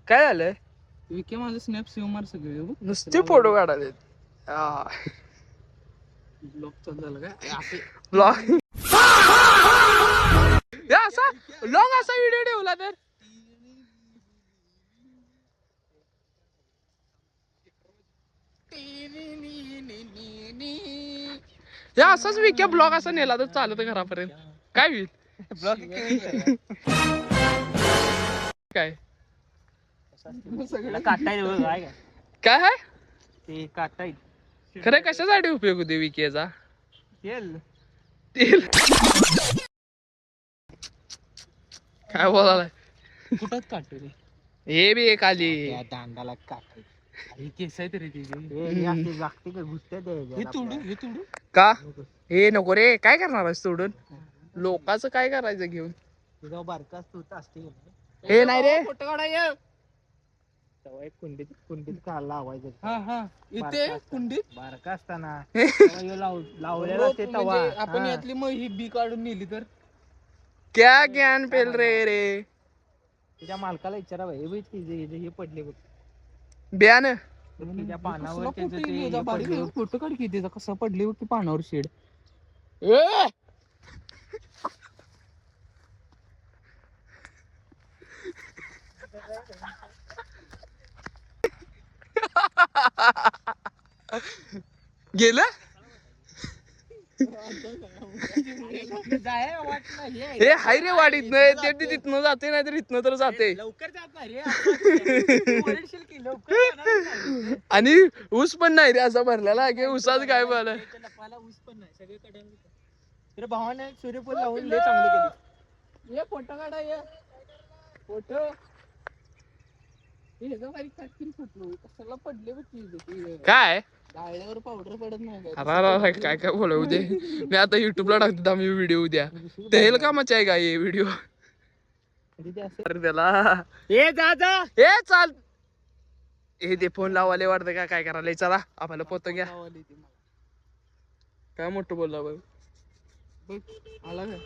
काय झालंय विके माझं स्नॅप सेव्ह मार सगळे नुसते फोटो काढाले ब्लॉग चालू झालं काय असे ब्लॉग असा लॉंग असा व्हिडिओ ठेवला तर असाच विक्या ब्लॉग असा नेला तर चालत घरापर्यंत काय होईल ब्लॉग काय काटाय काय आहे ते काटाय खरं कशासाठी उपयोग होते विकेचा तेल तेल काय बोलायला कुठंच काटतो रे हे बी एक आली दांडाला काट केस आहे तरी लागते का घुसते हे तोडू का हे नको रे काय करणार आहेस सोडून लोकांचं काय करायचं घेऊन तुझा बारका असते हे नाही रे फोटो काढाय कुंडीत काढला आवाज इथे कुंडीत बारका असताना लावलेला ते तवा आपण यातली मग ही बी काढून नेली तर क्या ज्ञान पेल रे तुझ्या मालकाला विचारा हे पडले बघ बियाण त्या पानावर फोटो काढ की त्याचा कसा पडले बघ पानावर शेड गेलं हे हाय रे वाडीत नाही ते तिथनं जाते नाही तर इथनं तर जाते लवकर जात नाही आणि ऊस पण नाही रे असा भरलेला की ऊसाच काय बोल ऊस पण नाही सगळीकडे तर भावाने सूर्यफूल लावून लय चांगले केले फोटो काढा ये फोटो कशाला पडले काय डाळ्यावर पावडर पडत नाही अरे काय काय बोलू दे मी आता युट्यूबला टाकतो आम्ही व्हिडिओ उद्या तेल कामाचे आहे का हे व्हिडिओ त्याला ए जा हे चाल हे ते फोन लावाले वाटतं का काय करायला चला आम्हाला पोत घ्या काय मोठं बोलला बघ आला काय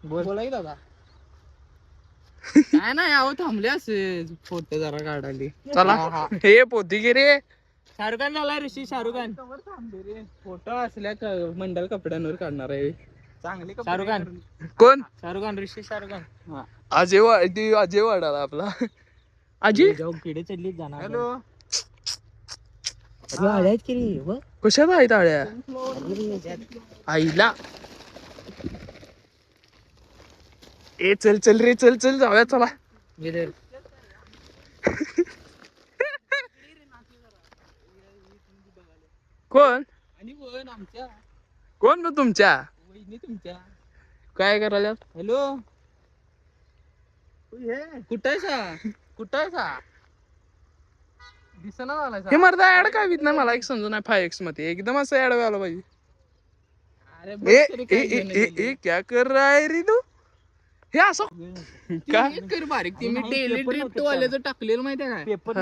बोला की दादा काय नाही अहो थांबले असे फोटो जरा काढायला चला हे पोती गे रे शाहरुख खान झाला ऋषी शाहरुख खान फोटो असल्या मंडल कपड्यांवर काढणार आहे चांगले शाहरुख खान कोण शाहरुख खान ऋषी शाहरुख खान अजय वाडाला आपला अजय किडे चढली जाणार हॅलो कशाला आहेत आळ्या आईला ए चल चल रे चल चल जाऊया चला कोण आणि वळण आमच्या कोण मग तुमच्या वहिनी तुमच्या काय करायला हॅलो कुठं दिसना झालाय हे मर्दा ऍड काय वित नाही मला एक समजून नाही 5x मध्ये एकदम असं ऍड व्हायला पाहिजे ए क्या कर रहा है रे तू हे असं काय बारीक ते मी डेली ट्रिप वाल्याचं टाकलेलं माहितीये काय पेपर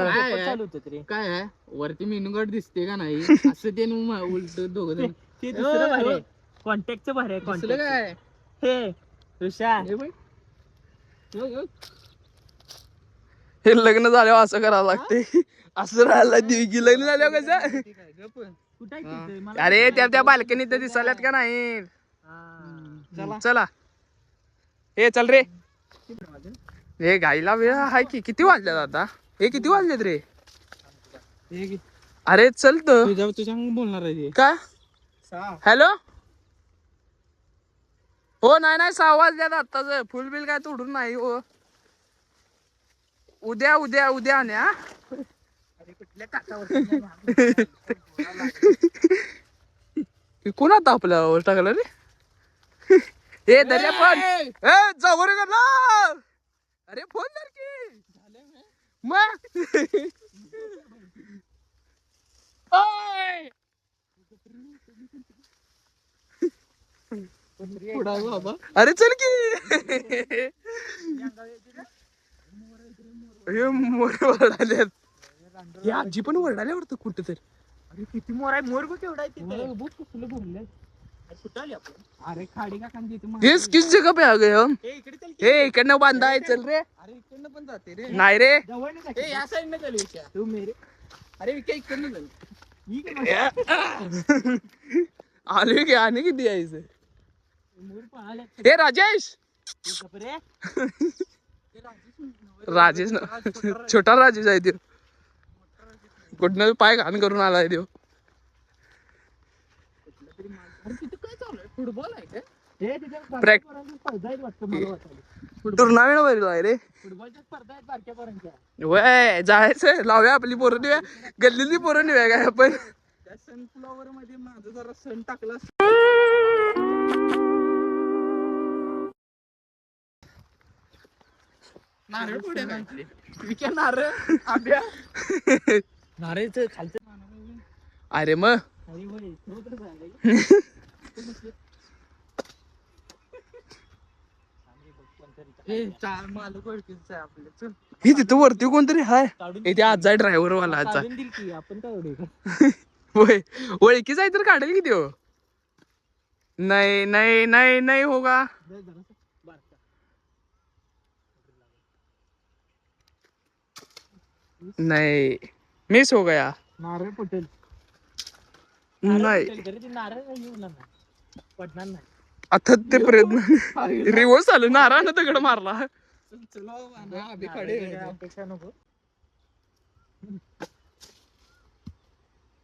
काय आहे वरती मेनू कार्ड दिसते का नाही असं ते उलट दोघं कॉन्टॅक्टचं भारी आहे काय हे ऋषा हे लग्न झाल्यावर असं करावं लागते असं राहायला दिवगी लग्न झाल्यावर कसं अरे त्या बाल्कनीत दिसाल्यात का नाही चला हे चल रे हे गाईला वेळ आहे की किती वाजल्यात आता हे किती वाजलेत रे अरे चल तर तुझ्या बोलणार आहे का हॅलो हो नाही 6 वाजल्यात आत्ताच फुल बिल काय तोडून नाही हो उद्या न्या कोण आता आपल्यावर टाकलं रे हे दर्या पण जावर ना अरे फोन धर की मग अरे चल की हे मोर वरडाल्यात हे आजी पण वरडाल्या वाटतं कुठं तर अरे किती मोर आहे मोर बघ केवढा आहे तिथे बघ कसलं भरलंय अरे खाडी का खांदी किस किस जगह पे आ गए हम हे इकडनं बांधा आहे चल रे अरे इकडनं पण जाते रे नाही रे ए या साइड ने चल विक्या तू मेरे अरे विक्या इकडनं चल आले की आने किती आहे इसे हे राजेश राजेश ना छोटा राजेश आहे त्यो कुठनं पाय घाण करून आलाय त्यो फुटबॉल आहे का टुर्नामेंट भरलो आहे रे फुटबॉलच्या स्पर्धा आहेत बारक्या पोरांच्या वय जायचं लावूया आपली पोरं नेऊया गल्लीतली पोरं नेऊया काय आपण त्या सनफ्लॉवर मध्ये माझं जरा सण टाकला नारळ पुढे घातले विक्या नारळ आंब्या नारळचं खालचं अरे मग मालक ओळखीचं आहे आपलं चल हे तिथं वरती कोणतरी हाय इथे आज आहे ड्रायव्हर वाला आजचा आपण काय होय ओळखीच आहे तर काढेल की त्यो नाही नाही नाही नाही होगा नहीं मिस हो गया नारळ पटेल नाही नारळ पडणार नाही आता ते प्रयत्न रिवर्स आलं नारायण दगड मारला अपेक्षा नको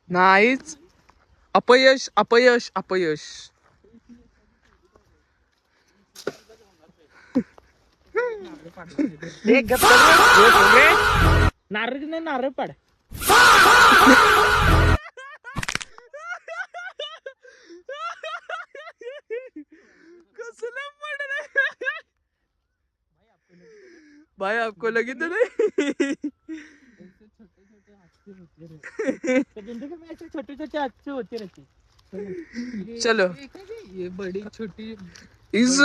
नाहीच अपयश अपयश अपयश नारळ नाही नारळ पाड भाई आपको लगी तो नहीं जिंदगी में ऐसे छोटे छोटे अच्छे होते रहते चलो ये बड़ी छोटी इस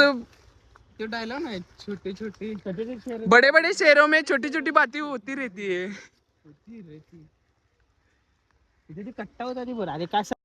तो डायलॉग है छोटे छोटे छोटे बड़े बड़े शहरों में छोटी छोटी बातें होती रहती है होती रहती इथे ती कट्टा होता ती बरं अरे काय